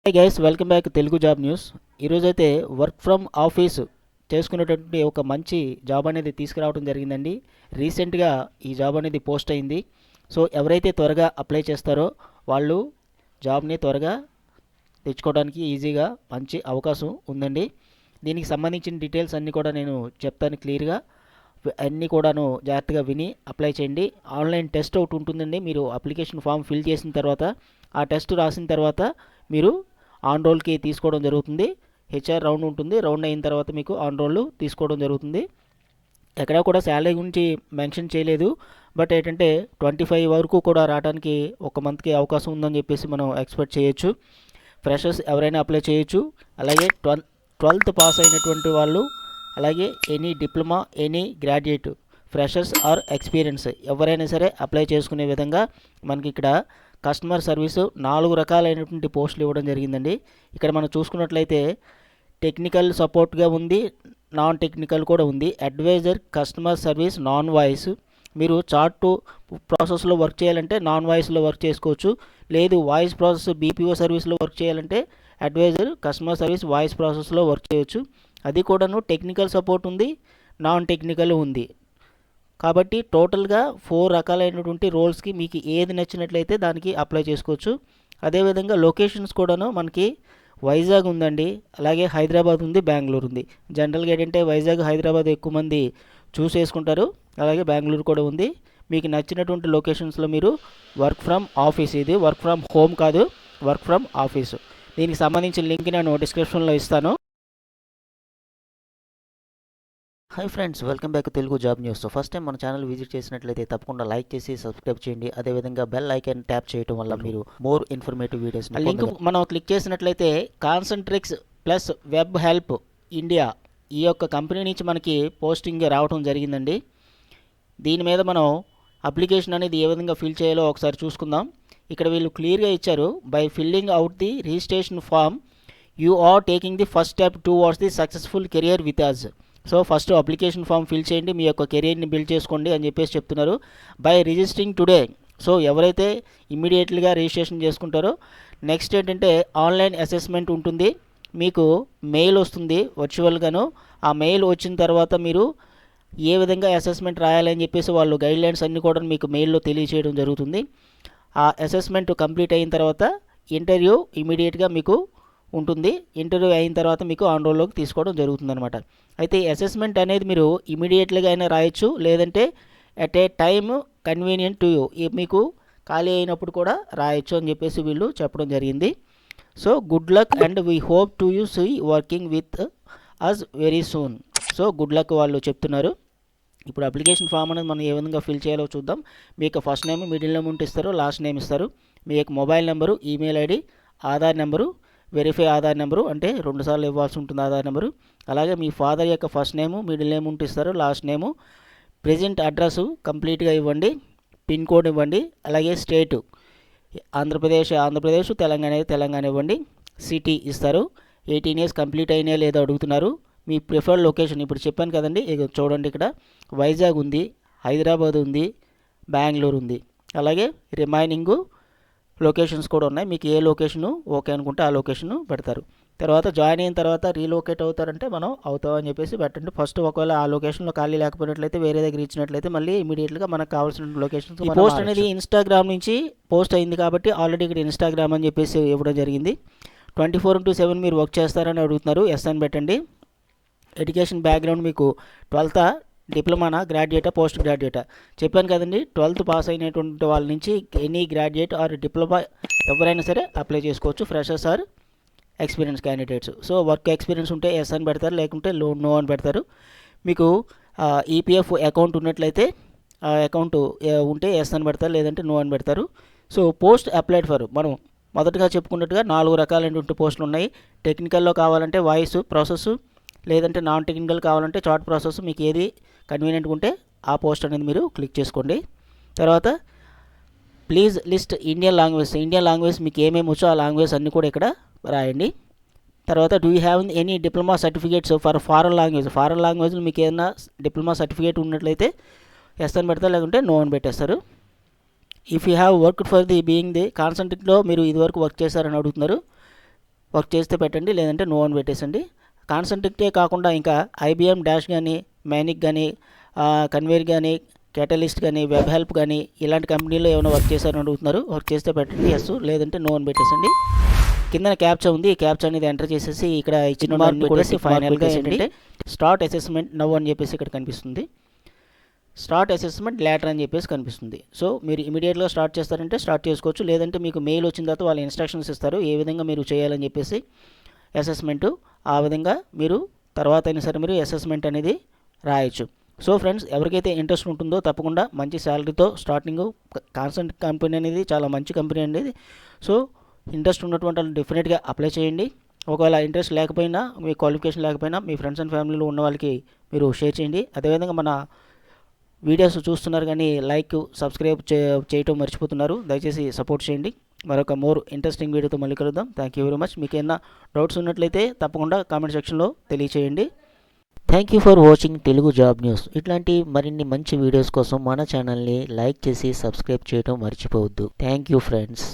Hi guys, welcome back Telugu job news. ఈరోజైతే work from office చేసుకునేటటువంటి ఒక మంచి జాబ్ అనేది తీసుకురావడం జరిగిందండి. రీసెంట్గా ఈ జాబ్ అనేది పోస్ట్ అయింది. సో ఎవరైతే త్వరగా అప్లై చేస్తారో వాళ్ళు జాబ్ని త్వరగా తెచ్చుకోవడానికి ఈజీగా మంచి అవకాశం ఉందండి. దీనికి సంబంధించిన డీటెయిల్స్ అన్నీ కూడా నేను చెప్తాను క్లియర్గా. అన్నీ కూడాను జాగ్రత్తగా విని అప్లై చేయండి. ఆన్లైన్ టెస్ట్ ఒకటి ఉంటుందండి. మీరు అప్లికేషన్ ఫామ్ ఫిల్ చేసిన తర్వాత ఆ టెస్ట్ రాసిన తర్వాత మీరు ఆన్ రోల్కి తీసుకోవడం జరుగుతుంది. హెచ్ఆర్ రౌండ్ ఉంటుంది. రౌండ్ అయిన తర్వాత మీకు ఆన్ రోల్ తీసుకోవడం జరుగుతుంది. ఎక్కడ కూడా శాలరీ గురించి మెన్షన్ చేయలేదు. బట్ ఏంటంటే 25 వరకు కూడా రావడానికి ఒక మంత్కి అవకాశం ఉందని చెప్పేసి మనం ఎక్స్పెక్ట్ చేయొచ్చు. ఫ్రెషర్స్ ఎవరైనా అప్లై చేయొచ్చు. అలాగే 12th పాస్ అయినటువంటి వాళ్ళు, అలాగే any diploma, any graduate, freshers or experience ఎవరైనా సరే అప్లై చేసుకునే విధంగా మనకి ఇక్కడ కస్టమర్ సర్వీస్ 4 రకాలైనటువంటి పోస్టులు ఇవ్వడం జరిగిందండి. ఇక్కడ మనం చూసుకున్నట్లయితే టెక్నికల్ సపోర్ట్గా ఉంది, నాన్ టెక్నికల్ కూడా ఉంది. Adviser customer service non voice. మీరు చార్ట్ ప్రాసెస్లో వర్క్ చేయాలంటే నాన్ వాయిస్లో వర్క్ చేసుకోవచ్చు. లేదు వాయిస్ ప్రాసెస్ బీపీఓ సర్వీస్లో వర్క్ చేయాలంటే అడ్వైజర్ కస్టమర్ సర్వీస్ వాయిస్ ప్రాసెస్లో వర్క్ చేయొచ్చు. అది కూడాను టెక్నికల్ సపోర్ట్ ఉంది, నాన్ టెక్నికల్ ఉంది. కాబట్టి టోటల్గా 4 రకాలైనటువంటి రోల్స్కి మీకు ఏది నచ్చినట్లయితే దానికి అప్లై చేసుకోవచ్చు. అదేవిధంగా లొకేషన్స్ కూడాను మనకి వైజాగ్ ఉందండి, అలాగే హైదరాబాద్ ఉంది, బెంగళూరు ఉంది. జనరల్గా ఏంటంటే వైజాగ్, హైదరాబాద్ ఎక్కువ మంది చూస్ చేసుకుంటారు. అలాగే బెంగళూరు కూడా ఉంది. మీకు నచ్చినటువంటి లొకేషన్స్లో మీరు వర్క్ ఫ్రమ్ ఆఫీస్, ఇది వర్క్ ఫ్రమ్ హోమ్ కాదు, వర్క్ ఫ్రమ్ ఆఫీసు. దీనికి సంబంధించిన లింక్ నేను డిస్క్రిప్షన్లో ఇస్తాను. Hi friends, welcome back Telugu job news. First time మన ఛానల్ విజిట్ చేసినట్లయితే తప్పకుండా లైక్ చేసి సబ్స్క్రైబ్ చేయండి. అదేవిధంగా బెల్ ఐకాన్ ట్యాప్ చేయడం వల్ల మీరు మోర్ ఇన్ఫర్మేటివ్ వీడియోస్ లింక్ మనం క్లిక్ చేసినట్లయితే కాన్సంట్రిక్స్ ప్లస్ వెబ్ హెల్ప్ ఇండియా ఈ యొక్క కంపెనీ నుంచి మనకి పోస్టింగ్ రావడం జరిగిందండి. దీని మీద మనం అప్లికేషన్ అనేది ఏ విధంగా ఫిల్ చేయాలో ఒకసారి చూసుకుందాం. ఇక్కడ వీళ్ళు క్లియర్గా ఇచ్చారు. By filling out the registration form you are taking the first step towards the successful career with us. So first application form fill చేయండి, మీ యొక్క కెరీర్ని బిల్డ్ చేసుకోండి అని చెప్పేసి చెప్తున్నారు. By registering today. సో ఎవరైతే ఇమ్మీడియట్లీగా రిజిస్ట్రేషన్ చేసుకుంటారో నెక్స్ట్ ఏంటంటే ఆన్లైన్ అసెస్మెంట్ ఉంటుంది. మీకు మెయిల్ వస్తుంది వర్చువల్గాను. ఆ మెయిల్ వచ్చిన తర్వాత మీరు ఏ విధంగా అసెస్మెంట్ రాయాలని చెప్పేసి వాళ్ళు గైడ్లైన్స్ అన్నీ కూడా మీకు మెయిల్లో తెలియజేయడం జరుగుతుంది. ఆ అసెస్మెంట్ కంప్లీట్ అయిన తర్వాత ఇంటర్వ్యూ ఇమీడియట్గా మీకు ఉంటుంది. ఇంటర్వ్యూ అయిన తర్వాత మీకు ఆన్ రోల్లోకి తీసుకోవడం జరుగుతుంది అనమాట. అయితే అసెస్మెంట్ అనేది మీరు ఇమీడియట్లీగా అయినా రాయొచ్చు, లేదంటే at a time convenient to you, మీకు ఖాళీ అయినప్పుడు కూడా రాయొచ్చు అని చెప్పేసి వీళ్ళు చెప్పడం జరిగింది. So good luck and we hope to you see working with us very soon. So good luck వాళ్ళు చెప్తున్నారు. ఇప్పుడు అప్లికేషన్ ఫామ్ అనేది మనం ఏ విధంగా ఫిల్ చేయాలో చూద్దాం. మీ యొక్క ఫస్ట్ నేమ్, మిడిల్ నేమ్ ఉంటే ఇస్తారు, లాస్ట్ నేమ్ ఇస్తారు. మీ యొక్క mobile number, email ID, Aadhaar number, verify Aadhaar number అంటే 2 సార్లు ఇవ్వాల్సి ఉంటుంది ఆధార్ నెంబరు. అలాగే మీ ఫాదర్ యొక్క ఫస్ట్ నేము, మిడిల్ నేమ్ ఉంటే ఇస్తారు, లాస్ట్ నేము, ప్రెజెంట్ అడ్రస్ కంప్లీట్గా ఇవ్వండి, పిన్ కోడ్ ఇవ్వండి. అలాగే స్టేటు ఆంధ్రప్రదేశ్, తెలంగాణ ఇవ్వండి. సిటీ ఇస్తారు. 18 ఇయర్స్ కంప్లీట్ అయినా లేదో అడుగుతున్నారు. మీ ప్రిఫర్డ్ లొకేషన్ ఇప్పుడు చెప్పాను కదండి, చూడండి ఇక్కడ వైజాగ్ ఉంది, హైదరాబాద్ ఉంది, బెంగళూరు ఉంది. అలాగే రిమైనింగ్ లొకేషన్స్ కూడా ఉన్నాయి. మీకు ఏ లొకేషను ఓకే అనుకుంటే ఆ లొకేషను పెడతారు. తర్వాత జాయిన్ అయిన తర్వాత రీలొకేట్ అవుతారంటే మనం అవుతామని చెప్పేసి పెట్టండి. ఫస్ట్ ఒకవేళ ఆ లొకేషన్లో ఖాళీ లేకపోయినట్లయితే వేరే దగ్గర ఇచ్చినట్లయితే మళ్ళీ ఇమీడియట్గా మనకు కావాల్సిన లొకేషన్స్. ఈ పోస్ట్ అనేది ఇన్స్టాగ్రామ్ నుంచి పోస్ట్ అయింది కాబట్టి ఆల్రెడీ ఇక్కడ ఇన్స్టాగ్రామ్ అని చెప్పేసి ఇవ్వడం జరిగింది. 24/7 మీరు వర్క్ చేస్తారని అడుగుతున్నారు. ఎస్ అని పెట్టండి. ఎడ్యుకేషన్ బ్యాక్గ్రౌండ్ మీకు 12th డిప్లొమానా, గ్రాడ్యుయేటా, పోస్ట్ గ్రాడ్యుయేటా చెప్పాను కదండి. 12th పాస్ అయినటువంటి వాళ్ళ నుంచి ఎనీ గ్రాడ్యుయేట్ ఆర్ డిప్లొమా ఎవరైనా సరే అప్లై చేసుకోవచ్చు, freshers or experience candidates. So work experience ఉంటే ఎస్ అని పెడతారు, లేకుంటే నో అని పెడతారు. మీకు ఈపీఎఫ్ అకౌంట్ ఉన్నట్లయితే ఆ అకౌంట్ ఉంటే ఎస్ అని పెడతారు, లేదంటే నో అని పెడతారు. సో పోస్ట్ అప్లైడ్ ఫర్ మనం మొదటగా చెప్పుకున్నట్టుగా 4 రకాలైనటువంటి పోస్టులు ఉన్నాయి. టెక్నికల్లో కావాలంటే వాయిస్ ప్రాసెస్, లేదంటే నాన్ టెక్నికల్ కావాలంటే చార్ట్ ప్రాసెస్. మీకు ఏది కన్వీనియంట్గా ఉంటే ఆ పోస్ట్ అనేది మీరు క్లిక్ చేసుకోండి. తర్వాత ప్లీజ్ లిస్ట్ ఇండియన్ లాంగ్వేజ్ మీకు ఏమేమి వచ్చో ఆ లాంగ్వేజ్ అన్నీ కూడా ఇక్కడ రాయండి. తర్వాత do you have any diploma certificates for foreign language మీకు ఏదైనా డిప్లొమా సర్టిఫికేట్ ఉన్నట్లయితే ఎస్ అని పెడతారు, లేకుంటే నో అని పెట్టేస్తారు. If you have worked for the being the కాన్సంట్రేట్లో మీరు ఇదివరకు వర్క్ చేశారని అడుగుతున్నారు. వర్క్ చేస్తే పెట్టండి, లేదంటే నో అని పెట్టేసండి. కాన్సంట్రిక్టే కాకుండా ఇంకా ఐబిఎం డాష్ కానీ, మ్యానిక్ కానీ, కన్వేర్ కానీ, కేటలిస్ట్ కానీ, వెబ్ హెల్ప్ కానీ ఇలాంటి కంపెనీలో ఏమైనా వర్క్ చేశారని అడుగుతున్నారు. వర్క్ చేస్తే పెట్టండి ఎస్, లేదంటే నో అని పెట్టేసండి. కింద క్యాప్చా ఉంది, ఈ క్యాప్చా అనేది ఎంటర్ చేసేసి ఇక్కడ ఇచ్చిన మార్క్ కూడా ఫైనల్గా ఏంటంటే స్టార్ట్ అసెస్మెంట్ నవ్ అని చెప్పేసి ఇక్కడ కనిపిస్తుంది. స్టార్ట్ అసెస్మెంట్ లేటర్ అని చెప్పేసి కనిపిస్తుంది. సో మీరు ఇమీడియట్గా స్టార్ట్ చేస్తారంటే స్టార్ట్ చేసుకోవచ్చు, లేదంటే మీకు మెయిల్ వచ్చిన తర్వాత వాళ్ళు ఇన్స్ట్రక్షన్స్ ఇస్తారు ఏ విధంగా మీరు చేయాలని చెప్పేసి అసెస్మెంట్. ఆ విధంగా మీరు తర్వాత అయినా సరే మీరు అసెస్మెంట్ అనేది రాయొచ్చు. సో ఫ్రెండ్స్, ఎవరికైతే ఇంట్రెస్ట్ ఉంటుందో తప్పకుండా మంచి శాలరీతో స్టార్టింగ్ కాన్సెంట్ కంపెనీ అనేది చాలా మంచి కంపెనీ అనేది. సో ఇంట్రెస్ట్ ఉన్నటువంటి వాళ్ళు డెఫినెట్గా అప్లై చేయండి. ఒకవేళ ఇంట్రెస్ట్ లేకపోయినా, మీ క్వాలిఫికేషన్ లేకపోయినా మీ ఫ్రెండ్స్ అండ్ ఫ్యామిలీలో ఉన్న వాళ్ళకి మీరు షేర్ చేయండి. అదేవిధంగా మన వీడియోస్ చూస్తున్నారు కానీ లైక్ సబ్స్క్రైబ్ చేయటం మర్చిపోతున్నారు. దయచేసి సపోర్ట్ చేయండి. మరొక మోర్ ఇంట్రెస్టింగ్ వీడియోతో మళ్ళీ కలుద్దాం. Thank you very much. మీకు ఏమైనా డౌట్స్ ఉన్నట్లయితే తప్పకుండా కామెంట్ సెక్షన్లో తెలియచేయండి. Thank you for watching Telugu job news. ఇట్లాంటి మరిన్ని మంచి వీడియోస్ కోసం మన ఛానల్ని లైక్ చేసి సబ్స్క్రైబ్ చేయడం మర్చిపోవద్దు. Thank you friends.